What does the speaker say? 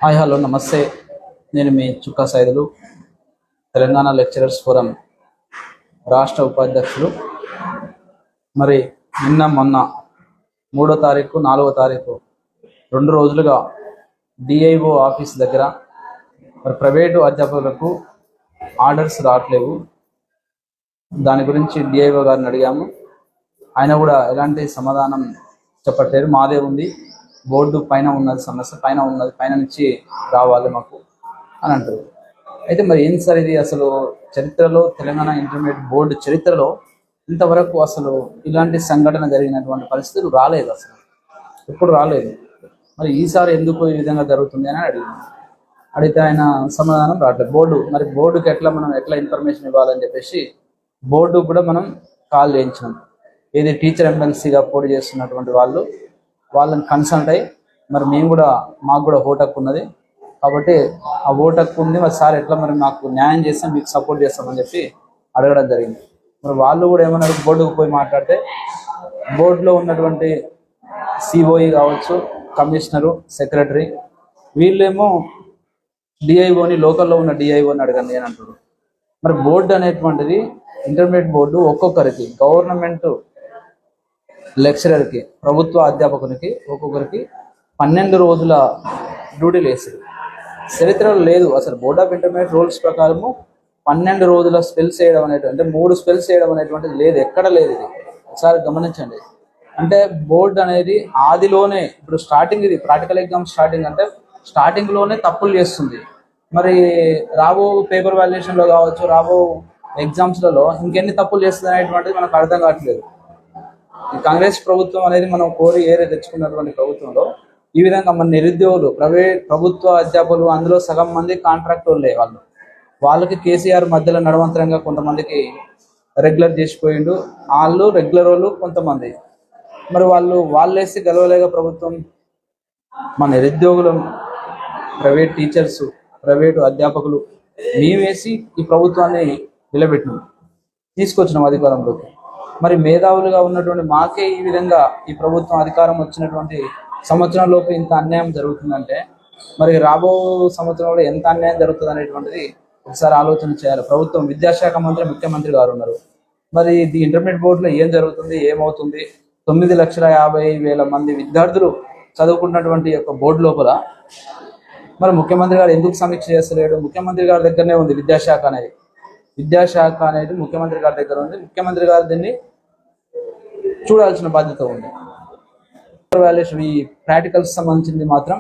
Hi hello నమస్తే. నేను మీ చుక్కా Saidulu, Telangana lecturers forum రాష్ట్ర ఉపాధ్యక్షులు. మరి నిన్న మొన్న 3వ తారీఖు 4వ తారీఖు 2 రోజులుగా డిఐఓ ఆఫీస్ దగ్గర మరి ప్రైవేటు అధ్యాపకులకు ఆర్డర్స్ రావట్లేవు. దాని గురించి డిఐఓ గారిని అడిగాము. ఆయన కూడా ఎలాంటి సమాధానం చెప్పట్లేదు. మాదే ఉంది, బోర్డు పైన ఉన్నది, సమస్య పైన ఉన్నది, పైన నుంచి రావాలి మాకు అని అంటారు. అయితే మరి ఏం సార్ ఇది? అసలు చరిత్రలో, తెలంగాణ ఇంటర్మీడియట్ బోర్డు చరిత్రలో ఇంతవరకు అసలు ఇలాంటి సంఘటన జరిగినటువంటి పరిస్థితులు రాలేదు, అసలు ఎప్పుడు రాలేదు. మరి ఈసారి ఎందుకు ఈ విధంగా జరుగుతుంది అని అడిగితే ఆయన సమాధానం రావట్లేదు. బోర్డుకి ఎట్లా ఇన్ఫర్మేషన్ ఇవ్వాలని చెప్పేసి బోర్డు కూడా మనం కాల్ చేయించినాం. ఏది టీచర్ ఎమ్మెల్సీగా పోటీ చేస్తున్నటువంటి వాళ్ళని కన్సల్ట్ అయ్యి మరి మాకు కూడా ఓటు హక్కు ఉన్నది కాబట్టి ఆ ఓటు హక్కు ఉంది, మరి సార్ ఎట్లా మరి మాకు న్యాయం చేస్తే మీకు సపోర్ట్ చేస్తామని చెప్పి అడగడం జరిగింది. మరి వాళ్ళు కూడా ఏమన్నారు, బోర్డుకు పోయి మాట్లాడితే బోర్డులో ఉన్నటువంటి సిఓఈ కావచ్చు, కమిషనరు, సెక్రటరీ వీళ్ళేమో డిఐఓని, లోకల్లో ఉన్న డిఐఓని అడగండి అని అంటారు. మరి బోర్డు అనేటువంటిది, ఇంటర్మీడియట్ బోర్డు ఒక్కొక్కరికి, గవర్నమెంట్ లెక్చరర్కి, ప్రభుత్వ అధ్యాపకునికి ఒక్కొక్కరికి 12 రోజుల డ్యూటీలు వేసారు. చరిత్రలో లేదు అసలు. బోర్డ్ ఆఫ్ ఇంటర్మీడియట్ రూల్స్ ప్రకారము 12 రోజుల స్పెల్స్ వేయడం అనేటువంటి, అంటే 3 స్పెల్స్ వేయడం అనేటువంటిది లేదు, ఎక్కడ లేదు. ఇది ఒకసారి గమనించండి. అంటే బోర్డు అనేది ఆదిలోనే, ఇప్పుడు స్టార్టింగ్, ఇది ప్రాక్టికల్ ఎగ్జామ్ స్టార్టింగ్ అంటే స్టార్టింగ్లోనే తప్పులు చేస్తుంది. మరి రాబో పేపర్ వాల్యుయేషన్లో కావచ్చు, రాబో ఎగ్జామ్స్లలో ఇంకెన్ని తప్పులు చేస్తుంది అనేటువంటిది మనకు అర్థం కావట్లేదు. ఈ కాంగ్రెస్ ప్రభుత్వం అనేది మనం కోరి తెచ్చుకున్నటువంటి ప్రభుత్వంలో ఈ విధంగా మన నిరుద్యోగులు, ప్రభుత్వ అధ్యాపకులు, అందులో సగం మంది కాంట్రాక్ట్ వాళ్ళే, వాళ్ళకి కేసీఆర్ మధ్యలో నడవంతరంగా కొంతమందికి రెగ్యులర్ చేసిపోయిండు. వాళ్ళు రెగ్యులర్ వాళ్ళు కొంతమంది, మరి వాళ్ళేసి గెలవలేక ప్రభుత్వం మన నిరుద్యోగులు, ప్రైవేట్ టీచర్స్, ప్రైవేటు అధ్యాపకులు మేమేసి ఈ ప్రభుత్వాన్ని నిలబెట్టినాం, తీసుకొచ్చినాం అధికారంలోకి. మరి మేధావులుగా ఉన్నటువంటి మాకే ఈ విధంగా ఈ ప్రభుత్వం అధికారం వచ్చినటువంటి సంవత్సరంలోపు ఇంత అన్యాయం జరుగుతుందంటే మరి రాబో సంవత్సరంలో ఎంత అన్యాయం జరుగుతుంది అనేటువంటిది ఒకసారి ఆలోచన చేయాలి. ప్రభుత్వం, విద్యాశాఖ మంత్రి, ముఖ్యమంత్రి గారు ఉన్నారు. మరి ఇది ఇంటర్మీడియట్ బోర్డులో ఏం జరుగుతుంది, ఏమవుతుంది? 9,50,000 మంది విద్యార్థులు చదువుకున్నటువంటి యొక్క బోర్డు లోపల మరి ముఖ్యమంత్రి గారు ఎందుకు సమీక్ష చేస్తలేడు? ముఖ్యమంత్రి గారి దగ్గరనే ఉంది విద్యాశాఖ అనేది ముఖ్యమంత్రి గారి దగ్గర ఉంది. ముఖ్యమంత్రి గారు దీన్ని చూడాల్సిన బాధ్యత ఉంది. ఈ ప్రాక్టికల్స్ సంబంధించింది మాత్రం